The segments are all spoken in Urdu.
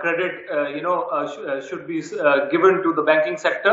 credit should be given to the banking sector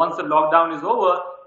once the lockdown is over,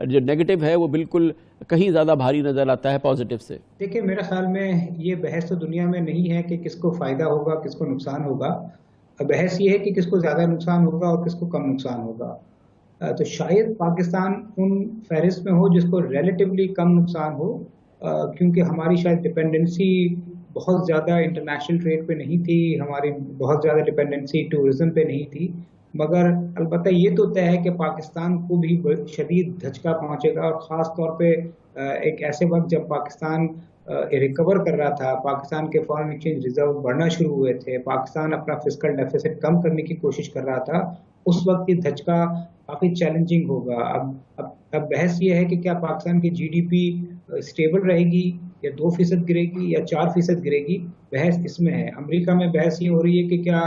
جو نیگیٹو ہے وہ بالکل کہیں زیادہ بھاری نظر آتا ہے پازیٹو سے. دیکھیں میرے خیال میں یہ بحث تو دنیا میں نہیں ہے کہ کس کو فائدہ ہوگا کس کو نقصان ہوگا. بحث یہ ہے کہ کس کو زیادہ نقصان ہوگا اور کس کو کم نقصان ہوگا. تو شاید پاکستان ان فہرست میں ہو جس کو ریلیٹیولی کم نقصان ہو، کیونکہ ہماری شاید ڈپینڈنسی بہت زیادہ انٹرنیشنل ٹریڈ پہ نہیں تھی، ہماری بہت زیادہ ڈپینڈنسی ٹورزم پہ نہیں تھی. مگر البتہ یہ تو طے ہے کہ پاکستان کو بھی شدید دھچکا پہنچے گا، اور خاص طور پہ ایک ایسے وقت جب پاکستان ریکور کر رہا تھا، پاکستان کے فارن ایکسچینج ریزرو بڑھنا شروع ہوئے تھے، پاکستان اپنا فسکل ڈیفیسٹ کم کرنے کی کوشش کر رہا تھا، اس وقت یہ دھچکا کافی چیلنجنگ ہوگا. اب بحث یہ ہے کہ کیا پاکستان کی جی ڈی پی اسٹیبل رہے گی یا 2% گرے گی یا 4% گرے گی. بحث اس میں ہے. امریکہ میں بحث یہ ہو رہی ہے کہ کیا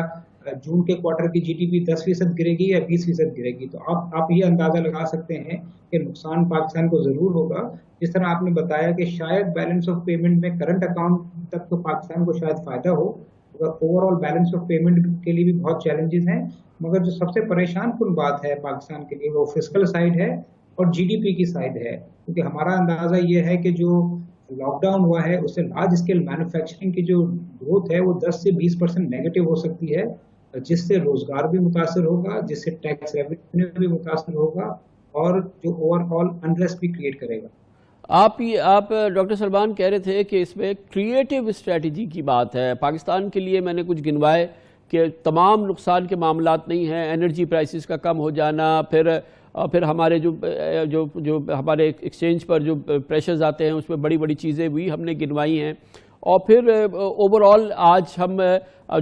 جون کے کوارٹر کی جی ڈی پی 10% گرے گی یا 20% گرے گی. تو آپ یہ اندازہ لگا سکتے ہیں کہ نقصان پاکستان کو ضرور ہوگا. جس طرح آپ نے بتایا کہ شاید بیلنس آف پیمنٹ میں کرنٹ اکاؤنٹ تک تو پاکستان کو شاید فائدہ ہو، مگر over all balance of payment کے لیے بھی بہت چیلنجز ہیں. مگر جو سب سے پریشان کن بات ہے پاکستان کے لیے وہ فسکل سائڈ ہے اور جی ڈی پی کی سائڈ ہے. کیونکہ ہمارا اندازہ یہ ہے کہ جو لاک ڈاؤن ہوا ہے اس سے لارج اسکیل مینوفیکچرنگ کی جو گروتھ ہے وہ 10 سے 20% نیگیٹو ہو سکتی ہے، جس سے روزگار بھی متاثر ہوگا، جس سے ٹیکس ریونیو بھی متاثر ہوگا اور جو اوور آل انریسٹ بھی کریٹ کرے گا. آپ ڈاکٹر سلمان کہہ رہے تھے کہ اس میں کریٹو اسٹریٹجی کی بات ہے. پاکستان کے لیے میں نے کچھ گنوائے کہ تمام نقصان کے معاملات نہیں ہیں، انرجی پرائسز کا کم ہو جانا، پھر ہمارے جو ہمارے ایکسچینج پر جو پریشرز آتے ہیں اس میں بڑی بڑی چیزیں بھی ہم نے گنوائی ہیں. اور پھر اوور آل آج ہم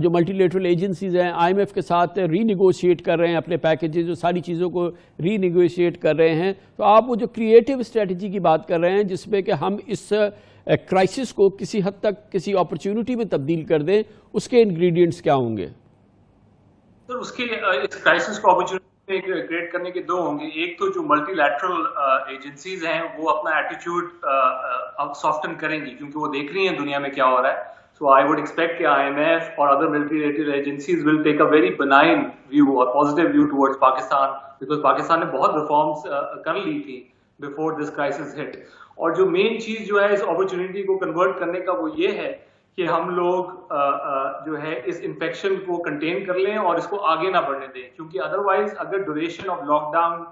جو ملٹی لیٹرل ایجنسیز ہیں آئی ایم ایف کے ساتھ ری نیگوشیٹ کر رہے ہیں اپنے پیکیجز، جو ساری چیزوں کو ری نیگوشیٹ کر رہے ہیں. تو آپ وہ جو کریٹو اسٹریٹجی کی بات کر رہے ہیں جس میں کہ ہم اس کرائسس کو کسی حد تک کسی اپرچونٹی میں تبدیل کر دیں، اس کے انگریڈینٹس کیا ہوں گے؟ سر اس کرائسس کو اپرچونٹی کریٹ کرنے کے دو ہوں گے. ایک تو جو ملٹی لیٹرل ایجنسیز ہیں وہ اپنا ایٹیٹیوڈ اب سافٹن کریں گی کیونکہ وہ دیکھ رہی ہیں دنیا میں کیا ہو رہا ہے. So I would expect کہ IMF اور other multilateral agencies will take a very benign view or positive view towards Pakistan because Pakistan نے بہت reforms کر لی تھی before this crisis hit. اور جو مین چیز جو ہے اس opportunity کو convert کرنے کا وہ یہ ہے کہ ہم لوگ جو ہے اس انفیکشن کو کنٹین کر لیں اور اس کو آگے نہ بڑھنے دیں، کیونکہ ادروائز اگر ڈیوریشن آف لاک ڈاؤن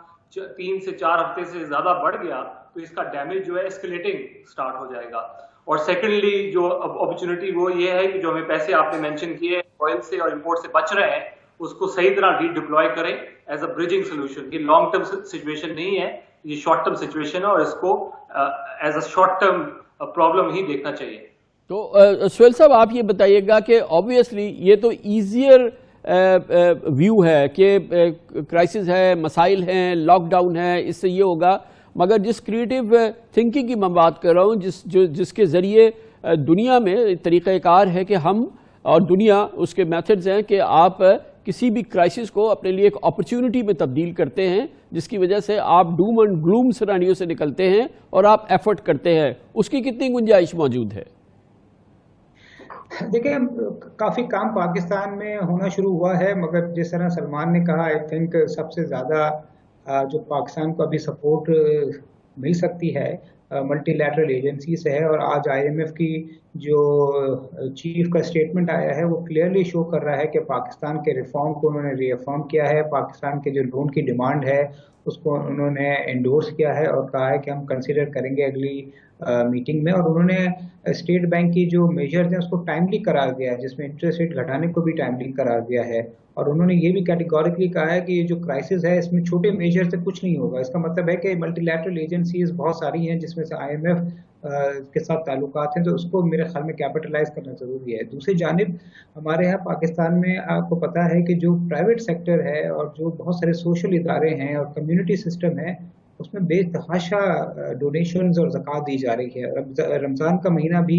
3 سے 4 ہفتے سے زیادہ بڑھ گیا تو اس کا ڈیمیج جو ہے اسکلیٹنگ سٹارٹ ہو جائے گا. اور سیکنڈلی جو اپرچونٹی وہ یہ ہے کہ جو ہمیں پیسے آپ نے مینشن کیے آئل سے اور امپورٹ سے بچ رہے ہیں اس کو صحیح طرح ری ڈپلوائے کریں ایز اے بریجنگ سولوشن. یہ لانگ ٹرم سچویشن نہیں ہے، یہ شارٹ ٹرم سچویشن ہے اور اس کو as a short term problem ہی دیکھنا چاہیے. تو سہیل صاحب آپ یہ بتائیے گا کہ آبویسلی یہ تو ایزیئر ویو ہے کہ کرائسس ہے، مسائل ہیں، لاک ڈاؤن ہے، اس سے یہ ہوگا. مگر جس کریٹو تھنکنگ کی میں بات کر رہا ہوں جس کے ذریعے دنیا میں طریقہ کار ہے کہ ہم اور دنیا اس کے میتھڈز ہیں کہ آپ کسی بھی کرائسس کو اپنے لیے ایک اپرچونٹی میں تبدیل کرتے ہیں جس کی وجہ سے آپ ڈوم اینڈ گلوم سیناریو سے نکلتے ہیں اور آپ ایفرٹ کرتے ہیں. اس کی کتنی گنجائش موجود ہے؟ دیکھیں کافی کام پاکستان میں ہونا شروع ہوا ہے، مگر جس طرح سلمان نے کہا آئی تھنک سب سے زیادہ جو پاکستان کو ابھی سپورٹ مل سکتی ہے ملٹی لیٹرل ایجنسی سے ہے. اور آج آئی ایم ایف کی جو چیف کا اسٹیٹمنٹ آیا ہے وہ کلیئرلی شو کر رہا ہے کہ پاکستان کے ریفارم کو انہوں نے ری افارم کیا ہے، پاکستان کے جو لون کی ڈیمانڈ ہے اس کو انہوں نے انڈورس کیا ہے اور کہا ہے کہ ہم کنسیڈر کریں گے اگلی میٹنگ میں. اور انہوں نے اسٹیٹ بینک کی جو میجرز ہیں اس کو ٹائملی قرار دیا ہے، جس میں انٹرسٹ ریٹ گھٹانے کو بھی ٹائملی قرار دیا ہے. اور انہوں نے یہ بھی کیٹیگوریکلی کہا ہے کہ یہ جو کرائسس ہے اس میں چھوٹے میجر سے کچھ نہیں ہوگا. اس کا مطلب ہے کہ ملٹی لیٹرل ایجنسیز بہت ساری ہیں جس میں سے آئی ایم ایف کے ساتھ تعلقات ہیں، تو اس کو میرے خیال میں کیپٹلائز کرنا ضروری ہے. دوسری جانب ہمارے یہاں پاکستان میں آپ کو پتہ ہے کہ جو پرائیویٹ سیکٹر ہے اور جو بہت سارے سوشل ادارے ہیں اور کمیونٹی سسٹم ہے اس میں بے تحاشا ڈونیشنز اور زکوٰۃ دی جا رہی ہے. رمضان کا مہینہ بھی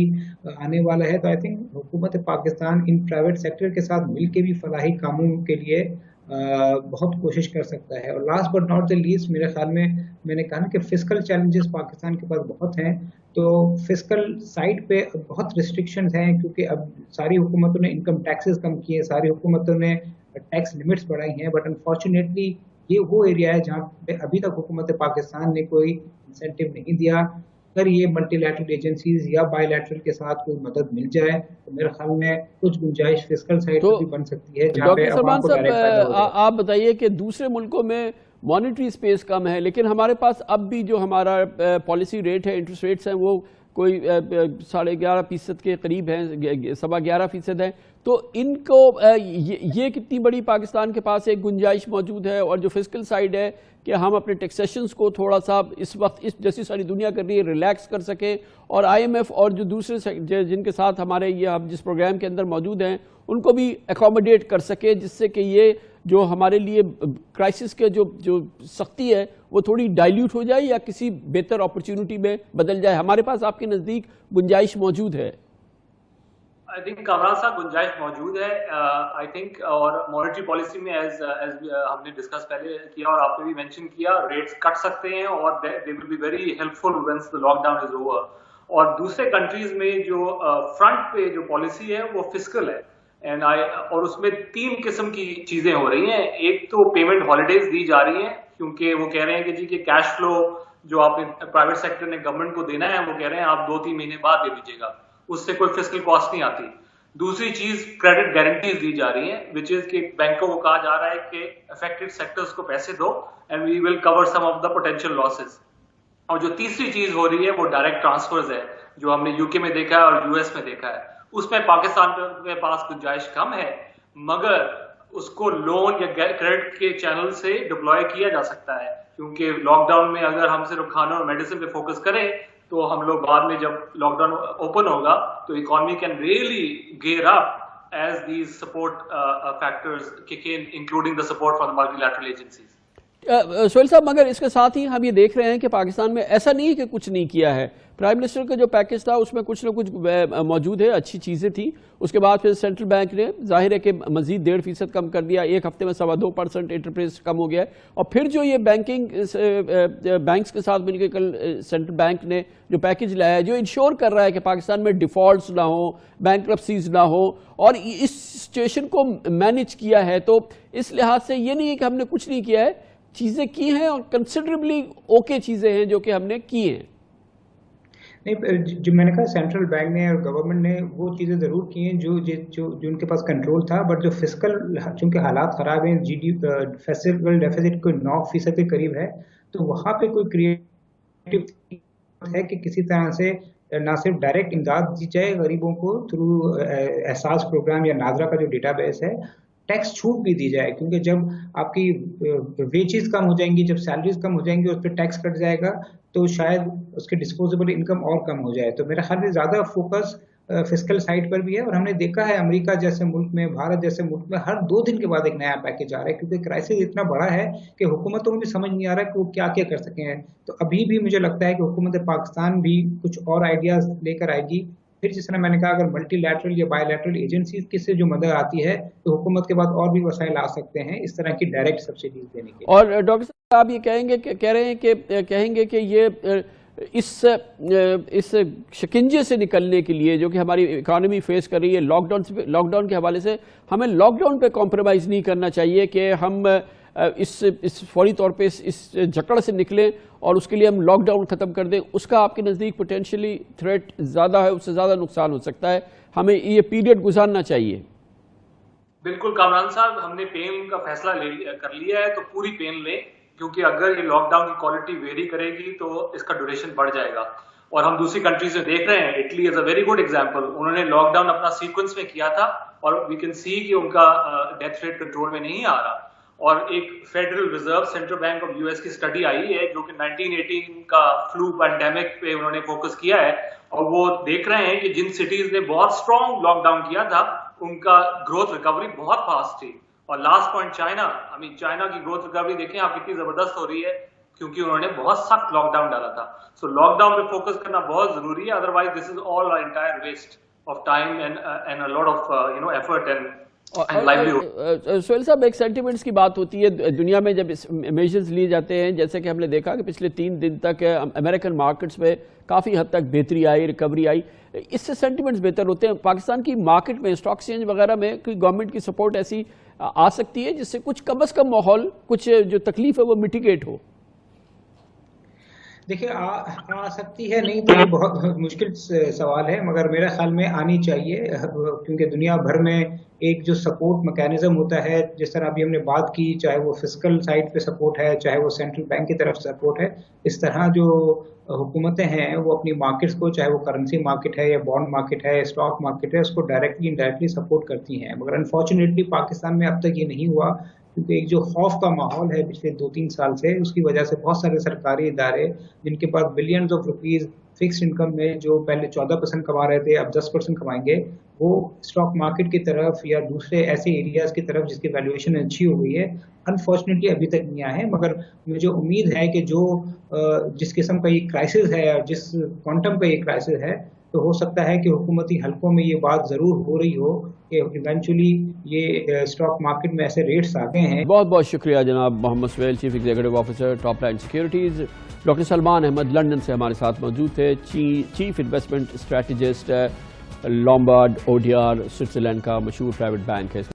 آنے والا ہے، تو آئی تھنک حکومت پاکستان ان پرائیویٹ سیکٹر کے ساتھ مل کے بھی فلاحی کاموں کے لیے بہت کوشش کر سکتا ہے. اور last but not the least میرے خیال میں نے کہا نا کہ فسکل چیلنجز پاکستان کے پاس بہت ہیں، تو فسکل سائڈ پہ بہت ریسٹرکشنز ہیں کیونکہ اب ساری حکومتوں نے انکم ٹیکسز کم کیے، ساری حکومتوں نے ٹیکس لمٹس بڑھائی ہیں. بٹ انفارچونیٹلی یہ وہ ایریا ہے جہاں پہ ابھی تک حکومت پاکستان نے کوئی انسینٹیو نہیں دیا. اگر یہ ملٹی لیٹرل ایجنسیز یا بائی لیٹرل کے ساتھ کوئی مدد مل جائے تو میرے خیال میں کچھ گنجائش فسکل سائڈ پر بھی بن سکتی ہے جہاں پہ ڈاکٹر عوام سلمان کو ڈائریکٹ فائدہ ہو صاحب جائے. آپ بتائیے کہ دوسرے ملکوں میں مانیٹری سپیس کم ہے لیکن ہمارے پاس اب بھی جو ہمارا پالیسی ریٹ ہے انٹرسٹ ریٹس ہیں وہ کوئی 11.5% کے قریب ہیں 11.25% ہیں. تو ان کو یہ کتنی بڑی پاکستان کے پاس ایک گنجائش موجود ہے اور جو فسکل سائڈ ہے کہ ہم اپنے ٹیکسیشنز کو تھوڑا سا اس وقت جیسی ساری دنیا کر رہی ہے ریلیکس کر سکیں اور آئی ایم ایف اور جو دوسرے جن کے ساتھ ہمارے یہ ہم جس پروگرام کے اندر موجود ہیں ان کو بھی اکوموڈیٹ کر سکے جس سے کہ یہ جو ہمارے لیے کرائسس کے جو سختی ہے وہ تھوڑی ڈائلیوٹ ہو جائے یا کسی بہتر اپرچونٹی میں بدل جائے. ہمارے پاس آپ کے نزدیک گنجائش موجود ہے؟ آئی تھنک کامران صاحب گنجائش موجود ہے آئی تھنک. اور مانیٹری پالیسی میں ایز ہم نے ڈسکس پہلے کیا اور آپ نے بھی مینشن کیا ریٹس کٹ سکتے ہیں اور they will be very helpful once the lockdown is over. اور دوسرے کنٹریز میں جو فرنٹ پہ جو پالیسی ہے وہ فسکل ہے اور اس میں 3 قسم کی چیزیں ہو رہی ہیں. ایک تو پیمنٹ ہالیڈیز دی جا رہی ہیں کیونکہ وہ کہہ رہے ہیں کہ جی کہ کیش فلو جو آپ نے پرائیویٹ سیکٹر نے گورنمنٹ کو دینا ہے وہ کہہ رہے ہیں آپ 2-3 مہینے بعد دے دیجیے گا, اس سے کوئی فسکل کاسٹ نہیں آتی. دوسری چیز کریڈٹ گارنٹیز دی جا رہی ہیں وچ از کہ بینکوں کو کہا جا رہا ہے کہ افیکٹڈ سیکٹرز کو پیسے دو and we will cover some of the potential losses. اور جو تیسری چیز ہو رہی ہے وہ ڈائریکٹ ٹرانسفرز ہے جو ہم نے یو کے میں دیکھا ہے اور یو ایس میں دیکھا ہے. اس میں پاکستان کے پاس گنجائش کم ہے مگر اس کو لون یا کریڈٹ کے چینل سے ڈپلوائے کیا جا سکتا ہے کیونکہ لاک ڈاؤن میں اگر ہم صرف کھانے اور میڈیسن پہ فوکس کریں تو ہم لوگ بعد میں جب لاک ڈاؤن اوپن ہوگا تو economy can really gear up as these support factors kick in including the support from the multilateral agencies. Sohail صاحب مگر اس کے ساتھ ہی ہم یہ دیکھ رہے ہیں کہ پاکستان میں ایسا نہیں کہ کچھ نہیں کیا ہے. پرائم منسٹر کا جو پیکج تھا اس میں کچھ نہ کچھ موجود ہے, اچھی چیزیں تھیں. اس کے بعد پھر سینٹرل بینک نے ظاہر ہے کہ مزید 1.5% کم کر دیا, ایک ہفتے میں 2.25% انٹرپریس کم ہو گیا ہے. اور پھر جو یہ بینکس کے ساتھ مل کے کل سینٹرل بینک نے جو پیکج لایا ہے جو انشور کر رہا ہے کہ پاکستان میں ڈیفالٹس نہ ہوں, بینکرپسیز نہ ہوں اور اس سچویشن کو مینیج کیا ہے. تو اس لحاظ سے یہ نہیں ہے کہ ہم نے کچھ نہیں کیا ہے, چیزیں کی ہیں اور کنسیڈریبلی اوکے چیزیں ہیں جو کہ ہم نے کی ہیں. نہیں, جو میں نے کہا سینٹرل بینک نے اور گورنمنٹ نے وہ چیزیں ضرور کی ہیں جو ان کے پاس کنٹرول تھا, بٹ جو فسکل چونکہ حالات خراب ہیں, فسکل ڈیفیسٹ کوئی 9% کے قریب ہے, تو وہاں پہ کوئی کریٹو ہے کہ کسی طرح سے نہ صرف ڈائریکٹ امداد دی جائے غریبوں کو تھرو احساس پروگرام یا ناظرہ کا جو ڈیٹا بیس ہے, ٹیکس چھوٹ بھی دی جائے کیونکہ جب آپ کی ویجز کم ہو جائیں گی, جب سیلریز کم ہو جائیں گی, اس پہ ٹیکس کٹ جائے گا تو شاید اس کے ڈسپوزیبل انکم اور کم ہو جائے. تو میرا خیال میں زیادہ فوکس فسکل سائڈ پر بھی ہے. اور ہم نے دیکھا ہے امریکہ جیسے ملک میں, بھارت جیسے ملک میں ہر 2 دن کے بعد ایک نیا پیکج آ رہا ہے کیونکہ کرائسس اتنا بڑا ہے کہ حکومتوں میں بھی سمجھ نہیں آ رہا ہے کہ وہ کیا کیا کر سکیں. تو ابھی بھی مجھے لگتا ہے کہ حکومت پاکستان بھی کچھ اور آئیڈیاز لے کر آئے گی. پھر جس طرح میں نے کہا اگر ملٹی لیٹرل یا بائی لیٹرل ایجنسیز کی سے جو مدد آتی ہے تو حکومت کے بعد اور بھی وسائل آ سکتے ہیں اس طرح کی ڈائریکٹ سبسڈیز دینے کے. اور ڈاکٹر صاحب آپ یہ کہیں گے کہ یہ اس شکنجے سے نکلنے کے لیے جو کہ ہماری اکانومی فیس کر رہی ہے لاک ڈاؤن کے حوالے سے, ہمیں لاک ڈاؤن پہ کمپرومائز نہیں کرنا چاہیے کہ ہم اس فوری طور پہ اس جکڑ سے نکلیں اور اس کے لیے ہم لاک ڈاؤن ختم کر دیں. اس کا آپ کے نزدیک پوٹینشلی تھریٹ زیادہ ہے, اس سے زیادہ نقصان ہو سکتا ہے, ہمیں یہ پیریڈ گزارنا چاہیے. بالکل کامران صاحب, ہم نے پین کا فیصلہ کر لیا ہے تو پوری پین لیں کیونکہ اگر یہ لاک ڈاؤن کی کوالٹی ویری کرے گی تو اس کا ڈیوریشن بڑھ جائے گا. اور ہم دوسری کنٹریز میں دیکھ رہے ہیں, Italy is a very good example. انہوں نے لاک ڈاؤن اپنا سیکوینس میں کیا تھا اور وی کین سی کہ ان کا ڈیتھ ریٹ کنٹرول میں نہیں آ رہا. اور ایک federal reserve central bank of U S کی اسٹڈی آئی ہے جو کہ 1918 کا فلو پینڈیمک پہ انہوں نے فوکس کیا ہے اور وہ دیکھ رہے ہیں کہ جن سٹیز نے بہت اسٹرانگ لاک ڈاؤن کیا تھا ان کا گروتھ ریکوری بہت فاسٹ تھی. اور لاسٹ پوائنٹ چائنا کی گروتھ ریکوری دیکھیں آپ کتنی زبردست ہو رہی ہے کیونکہ انہوں نے بہت سخت لاک ڈاؤن ڈالا تھا. سو لاک ڈاؤن پہ فوکس کرنا بہت ضروری ہے, otherwise this is all entire waste of time and a lot of effort and and livelihood. Sohail صاحب، ایک سینٹیمنٹس کی بات ہوتی ہے دنیا میں جب میجرز لیے جاتے ہیں، جیسے کہ ہم نے دیکھا کہ پچھلے 3 دن تک امریکن مارکیٹس میں کافی حد تک بہتری آئی، ریکوری آئی، اس سے سینٹیمنٹس بہتر ہوتے ہیں. پاکستان کی مارکیٹ میں اسٹاک ایکسچینج وغیرہ میں کوئی گورنمنٹ کی سپورٹ ایسی آ سکتی ہے جس سے کچھ کم از کم ماحول، کچھ جو تکلیف ہے وہ میٹیگیٹ ہو؟ دیکھیں آ سکتی ہے، نہیں تو یہ بہت مشکل سوال ہے، مگر میرے خیال میں آنی چاہیے، کیونکہ دنیا بھر میں ایک جو سپورٹ میکینزم ہوتا ہے، جس طرح ابھی ہم نے بات کی، چاہے وہ فسکل سائڈ پہ سپورٹ ہے، چاہے وہ سینٹرل بینک کی طرف سپورٹ ہے، اس طرح جو حکومتیں ہیں وہ اپنی مارکیٹس کو، چاہے وہ کرنسی مارکیٹ ہے یا بانڈ مارکیٹ ہے، اسٹاک مارکیٹ ہے، اس کو ڈائریکٹلی انڈائریکٹلی سپورٹ کرتی ہیں. مگر انفارچونیٹلی پاکستان میں اب تک یہ نہیں ہوا، کیونکہ ایک جو خوف کا ماحول ہے پچھلے 2-3 سال سے، اس کی وجہ سے بہت سارے سرکاری ادارے جن کے پاس billions of rupees fixed income میں جو پہلے 14% کما رہے تھے اب 10% کمائیں گے، وہ اسٹاک مارکیٹ کی طرف یا دوسرے ایسے ایریاز کی طرف جس کی ویلیویشن اچھی ہو گئی ہے، انفارچونیٹلی ابھی تک نہیں آئے ہیں. مگر مجھے امید ہے کہ جو جس قسم کا یہ کرائسس ہے اور جس کوانٹم کا یہ کرائسس ہے، تو ہو سکتا ہے کہ حکومتی حلقوں میں یہ بات ضرور ہو رہی ہو کہ ایونچولی یہ اسٹاک مارکیٹ میں ایسے ریٹس آ گئے ہیں. بہت بہت شکریہ جناب Muhammad Sohail, chief executive officer top line securities. Doctor Salman Ahmed London سے ہمارے ساتھ موجود تھے، chief investment strategist, Lombard ODR Switzerland کا مشہور پرائیویٹ بینک ہے.